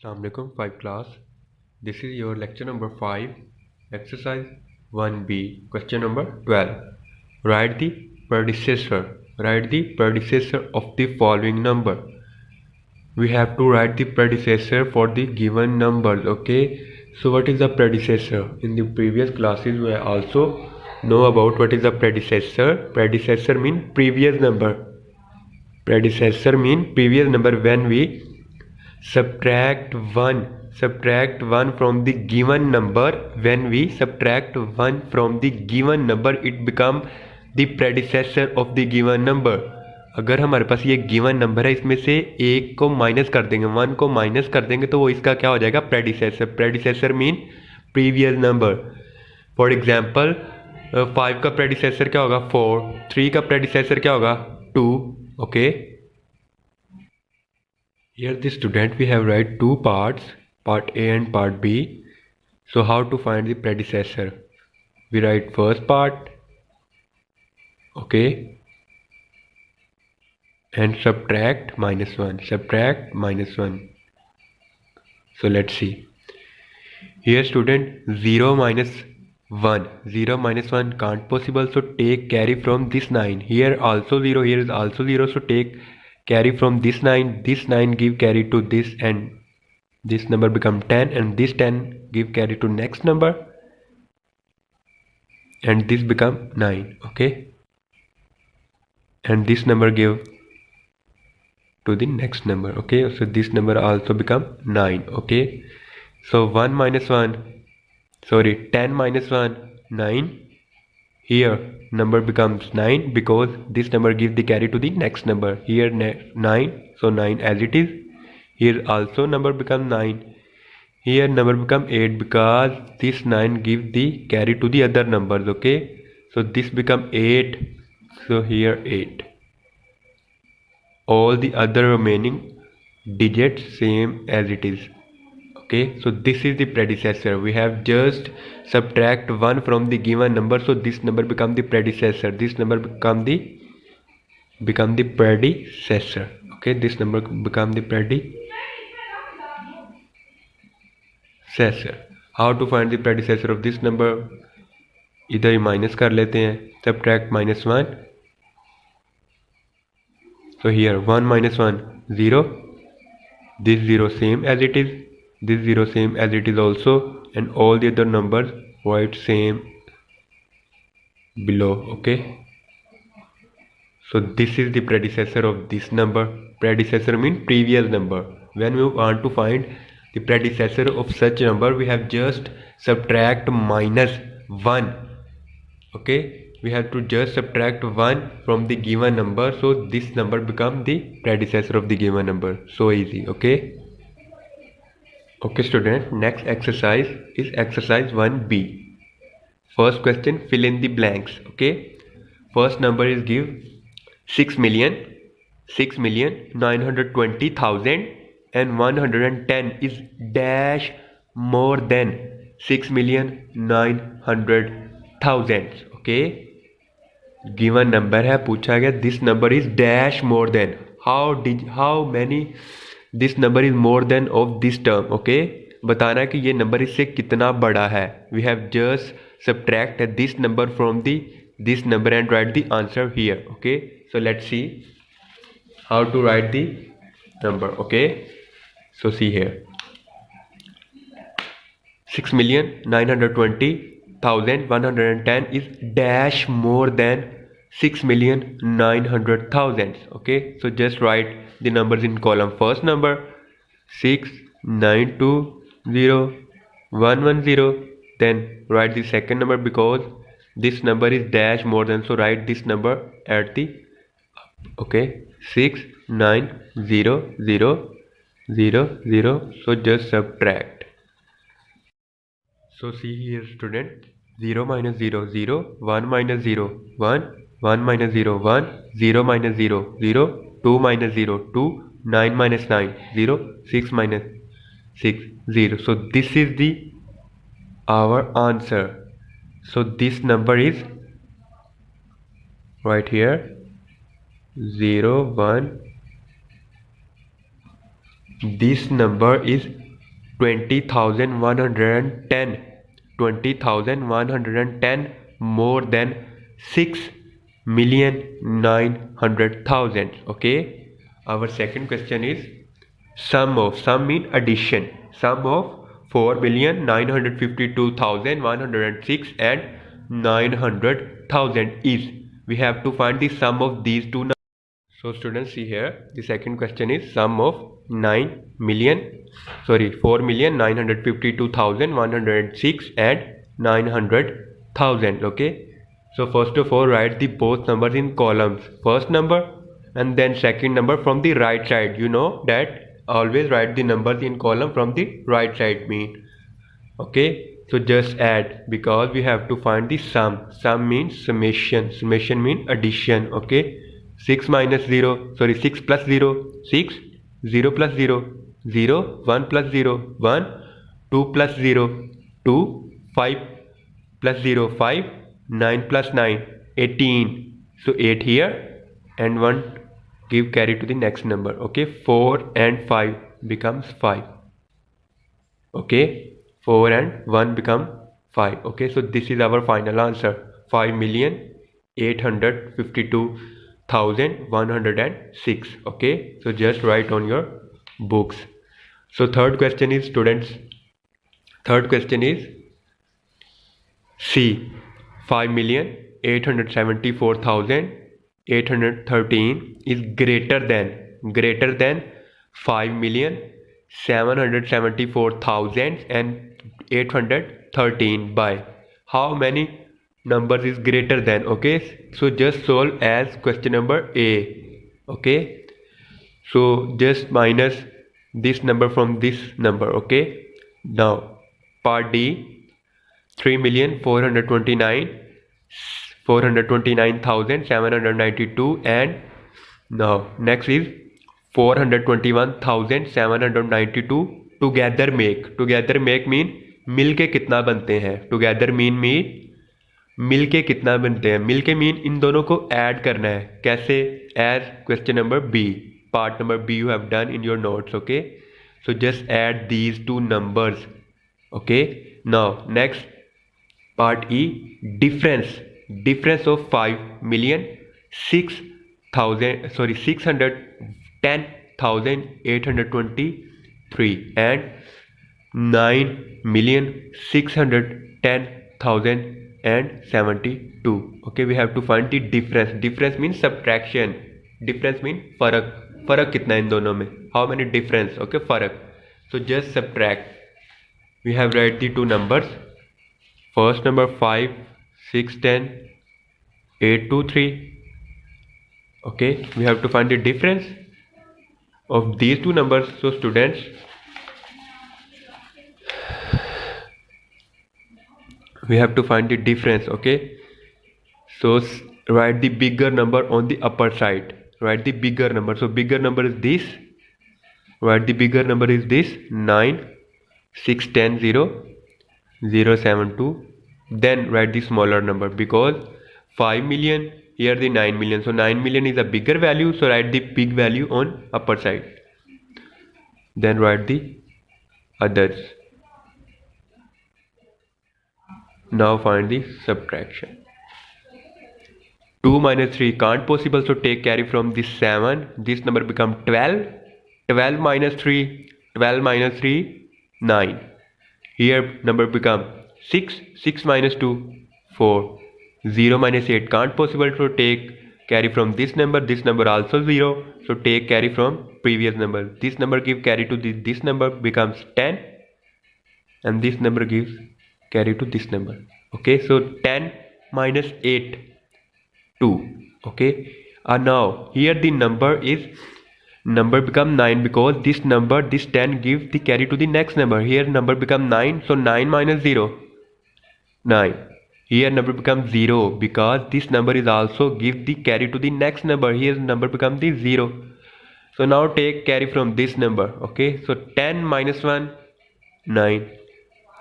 Assalamualaikum 5 class. This is your lecture number 5, exercise 1b, question number 12. Write the predecessor. Write the predecessor of the following number. We have to write the predecessor for the given numbers. Okay. So what is the predecessor? In the previous classes we also know about what is the predecessor. Predecessor mean previous number. Predecessor mean previous number. When we subtract 1 from the given number, when we subtract 1 from the given number, it become the predecessor of the given number. अगर हमारे पास ये given number है, इसमें से एक को minus कर देंगे, 1 को माइनस कर देंगे, तो वो इसका क्या हो जाएगा? Predecessor. Predecessor mean previous number. For example 5 का प्रेडिसेसर क्या होगा? 4. 3 का प्रेडिसेसर क्या होगा? 2. Okay. Here the student we have write two parts, part A and part B. So how to find the predecessor? We write first part, okay, and subtract -1, subtract -1. So let's see. Here student 0 minus 1, 0 minus 1 can't possible, so take carry from this 9. Here also 0, here is also 0, so take carry from this 9. This 9 give carry to this, and this number become 10, and this 10 give carry to next number, and this become 9. Okay, and this number give to the next number. Okay, so this number also become 9. Okay, so 1 minus 1, sorry, 10 minus 1, 9. Here number becomes 9 because this number gives the carry to the next number. Here 9, so 9 as it is. Here also number becomes 9. Here number become 8 because this 9 gives the carry to the other numbers. Okay, so this become 8, so here 8. All the other remaining digits same as it is. Okay, so this is the predecessor. We have just subtract 1 from the given number, so this number become the predecessor. This number become the predecessor. Okay, this number become the predecessor. How to find the predecessor of this number? इधर ही minus कर लेते हैं. Subtract -1. So here 1 minus 1, 0. This 0 same as it is. This 0 same as it is also, and all the other numbers write same below. Okay, so this is the predecessor of this number. Predecessor means previous number. When we want to find the predecessor of such number, we have just subtract -1. Okay, we have to just subtract 1 from the given number, so this number become the predecessor of the given number. So easy. Okay. Okay student, next exercise is exercise 1b. First question, fill in the blanks. Okay, first number is give 6,920,000 and 110 is dash more than 6,900,000. Okay, given number है, पूछा गया this number is dash more than. How many this number is more than of this term. Okay, बताना है कि ये number इससे कितना बड़ा है. We have just subtract this number from this number and write the answer here. Okay, so let's see how to write the number. Okay, so see here 6,920,110 is dash more than 6,900,000. Okay, so just write the numbers in column. First number 6,920,110. Then write the second number because this number is dash more than, so write this number at the okay 6,900,000. So just subtract. So see here student, 0 minus 0, 0, 1 minus 0, 1, 1 minus 0, 1, 0 minus 0, 0, 2 minus 0, 2, 9 minus 9, 0, 6 minus 6, 0. So this is the our answer. So this number is right here 0, 1. This number is 20,110. 20,110 more than 6,900,000. Okay. Our second question is sum of. Sum mean addition. Sum of 4,952,106 and 900,000 is. We have to find the sum of these two numbers. So students, see here, the second question is sum of 4,952,106 and 900,000. Okay. So first of all, write the both numbers in columns. First number and then second number from the right side. You know that always write the numbers in column from the right side mean. Okay. So just add, because we have to find the sum. Sum means summation. Summation means addition. Okay. 6 minus 0, 6 plus 0, 6, 0 plus 0, 0, 1 plus 0, 1, 2 plus 0, 2, 5 plus 0, 5, 9 plus 9, 18. So 8 here and 1 give carry to the next number. Okay, 4 and 5 becomes 5. Okay, 4 and 1 become 5. Okay, so this is our final answer, 5,852,106. Okay, so just write on your books. So third question is, students, third question is C. 5,874,813 is greater than 5,774,813 by how many numbers is greater than? Okay, so just solve as question number A. Okay, so just minus this number from this number. Okay, now part D, 3,429,792, and now next is 421,792 together make mean मिलके कितना बनते हैं. together mean मिलके कितना बनते हैं. मिलके mean in दोनों को ऐड करना है. कैसे? As question number B, part number B you have done in your notes. Okay, so just add these two numbers. Okay, now next part E, difference of 610,823 and 9,610,072. okay, we have to find the difference means subtraction. difference mean फर्क कितना है इन दोनों में, how many difference. okay, फर्क. so just subtract. we have write the two numbers. first number 5, 6, 10, 8, 2, 3. okay, we have to find the difference of these two numbers. so students, we have to find the difference. okay, so write the bigger number on the upper side. write the bigger number. so bigger number is this. write the bigger number is this, 9, 6, 10, 0, 0, 7, 2. then write the smaller number, because 5 million, here the 9 million. so 9 million is a bigger value, so write the big value on upper side. then write the others. now find the subtraction. 2 minus 3 can't possible, so take carry from this 7. this number become 12. 12 minus 3, 12 minus 3, 9. here number become 6. 6 minus 2, 4. 0 minus 8 can't possible, so take carry from this number. this number also 0, so take carry from previous number. this number give carry to this number, becomes 10, and this number gives carry to this number. okay, so 10 minus 8, 2. okay, now here the number become 9, because this 10 gives the carry to the next number. here number become 9, so 9 minus 0, 9. here number becomes 0, because this number is also give the carry to the next number. here number becomes the 0, so now take carry from this number. okay, so 10 minus 1, 9.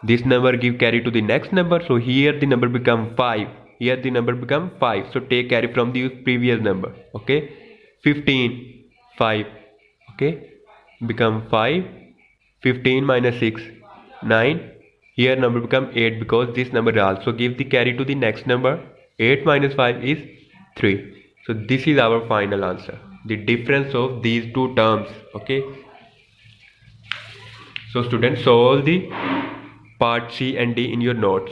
this number give carry to the next number, so here the number become 5. here the number become 5, so take carry from the previous number. okay, 15, 5. okay, become 5, 15 minus 6, 9. Here number become 8 because this number also give the carry to the next number. 8 minus 5 is 3. So this is our final answer, the difference of these two terms. Okay. So students, solve the part C and D in your notes.